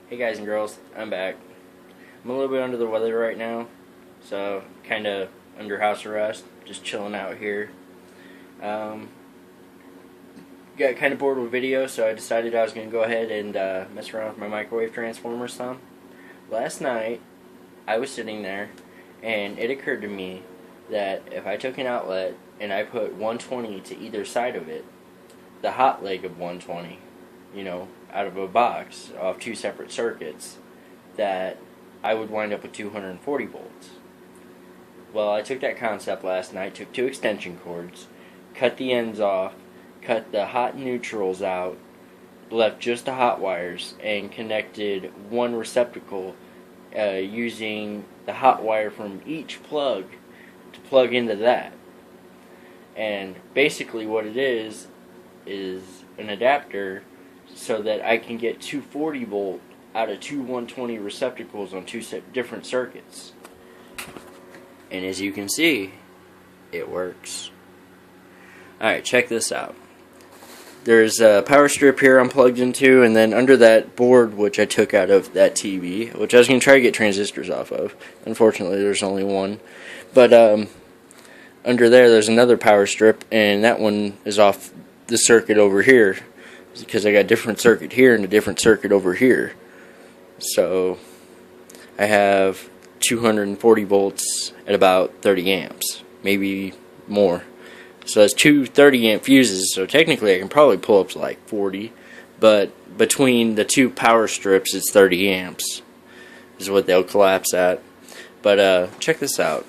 Hey guys and girls, I'm back. I'm a little bit under the weather right now, so kind of under house arrest, just chilling out here. Got kind of bored with video, so I decided I was going to go ahead and mess around with my microwave transformer some. Last night, I was sitting there, and it occurred to me that if I took an outlet and I put 120 to either side of it, the hot leg of 120, out of a box off two separate circuits, that I would wind up with 240 volts. Well, I took that concept last night, took two extension cords, cut the ends off, cut the hot neutrals out, left just the hot wires, and connected one receptacle using the hot wire from each plug to plug into that. And basically what it is an adapter so that I can get 240 volt out of two 120 receptacles on two different circuits. And as you can see, it works. Alright, check this out. There's a power strip here I'm plugged into, and then under that board, which I took out of that TV, which I was going to try to get transistors off of. Unfortunately, there's only one. But under there's another power strip, and that one is off the circuit over here, because I got a different circuit here and a different circuit over here. So I have 240 volts at about 30 amps, maybe more. So that's two 30 amp fuses, so technically I can probably pull up to like 40, but between the two power strips it's 30 amps is what they'll collapse at. But check this out.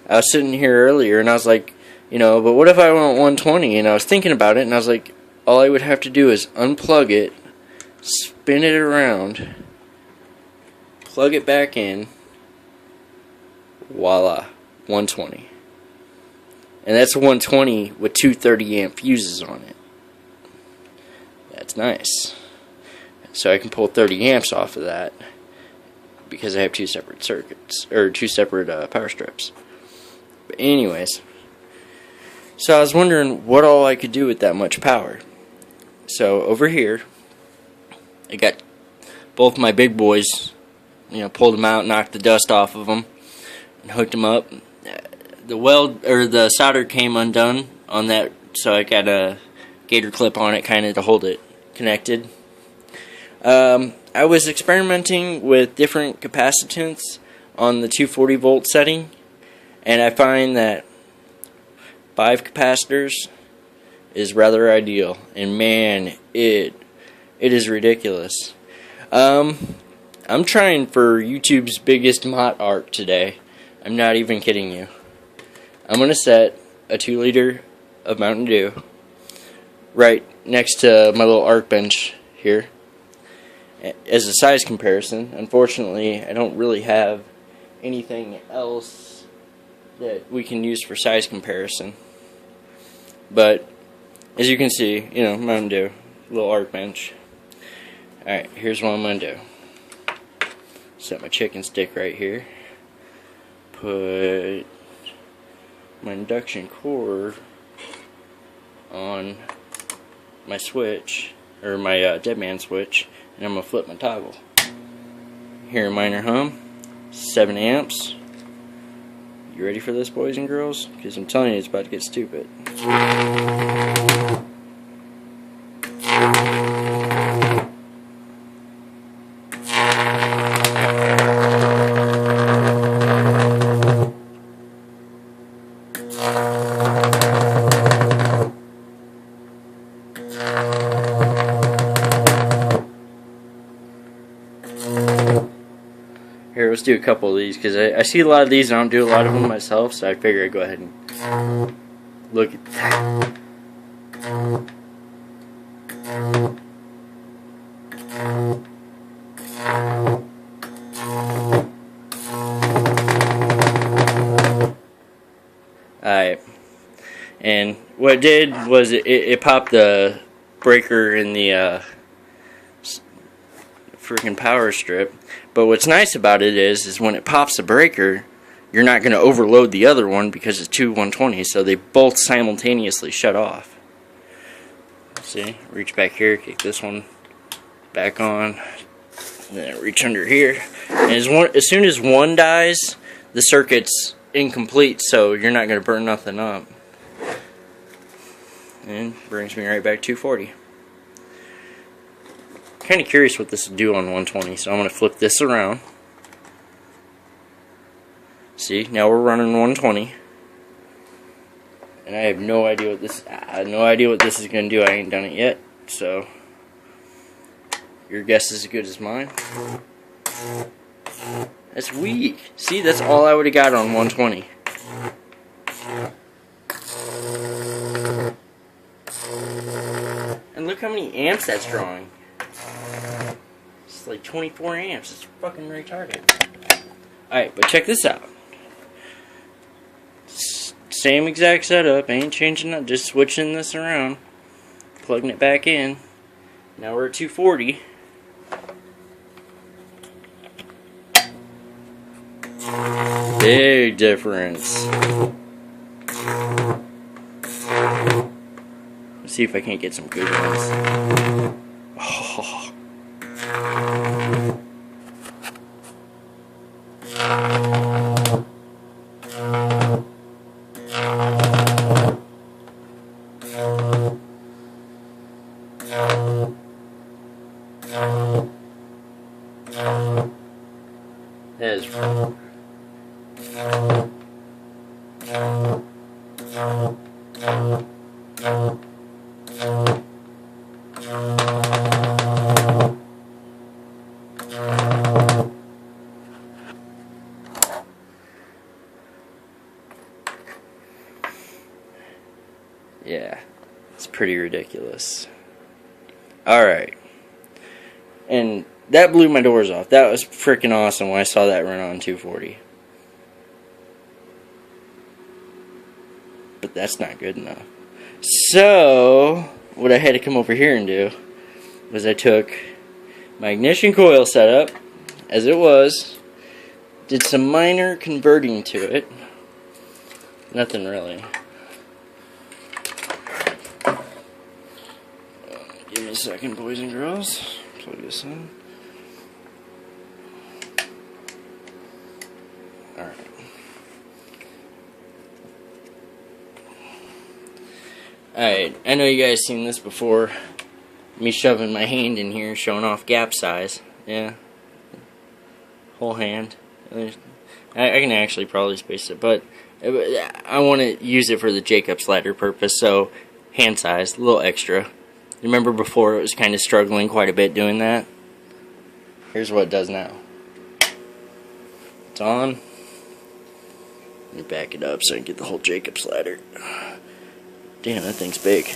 I was sitting here earlier and I was like, but what if I want 120? And I was thinking about it and I was like, all I would have to do is unplug it, spin it around, plug it back in, voila, 120. And that's a 120 with two 30 amp fuses on it. That's nice. So I can pull 30 amps off of that because I have two separate circuits, or two separate power strips. But anyways, so I was wondering what all I could do with that much power. So over here, I got both my big boys, pulled them out, knocked the dust off of them, and hooked them up. The solder came undone on that, so I got a gator clip on it kind of to hold it connected. I was experimenting with different capacitance on the 240 volt setting, and I find that 5 capacitors is rather ideal, and man, it is ridiculous. I'm trying for YouTube's biggest MOT arc today. I'm not even kidding you. I'm going to set a 2 liter of Mountain Dew right next to my little arc bench here as a size comparison. Unfortunately, I don't really have anything else that we can use for size comparison. But as you can see, Mountain Dew, little arc bench. Alright, here's what I'm going to do. Set my chicken stick right here. Put my induction cord on my switch, or my dead man switch, and I'm going to flip my toggle. Hear a minor hum, 7 amps. You ready for this, boys and girls? Because I'm telling you, it's about to get stupid. Here, let's do a couple of these, because I see a lot of these and I don't do a lot of them myself, so I figure I'd go ahead and look at that. Alright, and what it did was it popped the breaker in the freaking power strip. But what's nice about it is when it pops the breaker, you're not going to overload the other one because it's two 120s, so they both simultaneously shut off. See, reach back here, kick this one back on, And then I reach under here. And as soon as one dies, the circuit's incomplete, so you're not going to burn nothing up. And brings me right back to 240. Kind of curious what this will do on 120, so I'm going to flip this around. See, now we're running 120. And I have no idea what this is going to do. I ain't done it yet, so your guess is as good as mine. That's weak. See, that's all I would have got on 120. And look how many amps that's drawing. It's like 24 amps. It's fucking retarded. Alright, but check this out. Same exact setup. Ain't changing it. Just switching this around. Plugging it back in. Now we're at 240. Big difference. Let's see if I can't get some good ones. Oh. That is yeah, it's pretty ridiculous. Alright. And that blew my doors off. That was freaking awesome when I saw that run on 240. But that's not good enough. So, what I had to come over here and do was I took my ignition coil setup, as it was, did some minor converting to it. Nothing really. Give me a second, boys and girls. Plug this in. Alright. Alright, I know you guys seen this before. Me shoving my hand in here, showing off gap size. Yeah. Whole hand. I can actually probably space it, but I want to use it for the Jacob's ladder purpose, so hand size, a little extra. Remember before it was kind of struggling quite a bit doing that? Here's what it does now. It's on. Let me back it up so I can get the whole Jacob's ladder. Damn, that thing's big.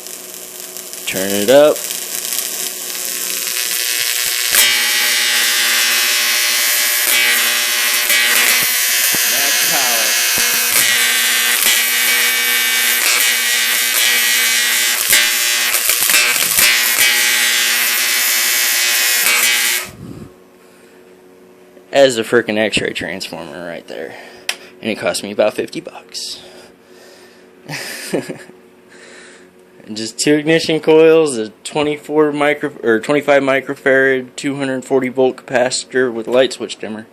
Turn it up. Max power. That is a freaking X-ray transformer right there. And it cost me about $50. And just two ignition coils, a 25 microfarad 240 volt capacitor with a light switch dimmer.